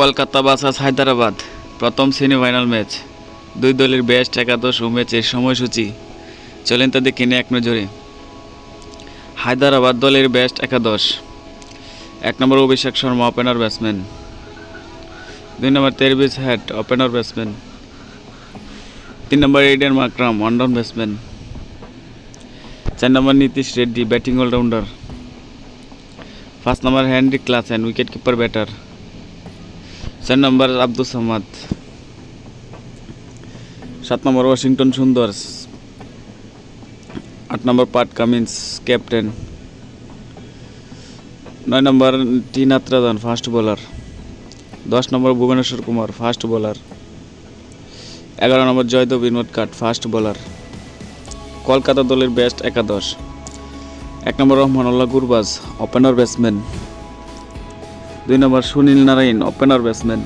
Kolkata versus Hyderabad প্রথম semifinal match. দুই দলের বেস্ট একাদশ ও ম্যাচের সময়সূচি চলেন তা দেখে নিয়ে এক নজরে। হায়দ্রাবাদ দলের বেস্ট একাদশ: 1 number Abhishek Sharma, opener batsman. 2 number Travis Head, opener batsman. 3 number Aiden Markram, one down batsman. 4 number Nitish Reddy, batting allrounder. 5 number Heinrich Klaasen, wicket keeper batter. 4 number Abdul Samad. 7 number Washington Sundar. 8 number Pat Cummins, captain. 9 number T Natarajan, fast bowler. 10 number Bhuvneshwar Kumar, fast bowler. 11 number Jaydev Unadkat, fast bowler. Kolkata দলের best একাদশ: 1 নম্বর Rahmanullah Gurbaz, opener batsman. 2 number Sunil Narine, opener batsman.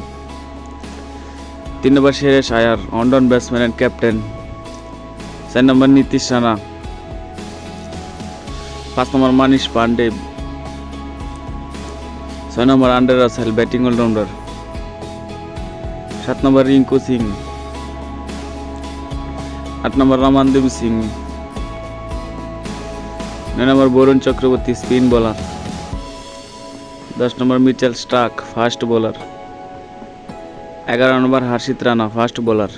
3 number Shreyas Iyer, one down batsman and captain. 4 number Nitish Rana. 5 number Manish Pandey. 6 number Andre Russell, batting allrounder. 7 number Rinku Singh. 8 number Ramandeep Singh. 9 number Varun Chakravarthy, spin bowler. 10 number Mitchell Starc, fast bowler. 11 number Harshit Rana, fast bowler.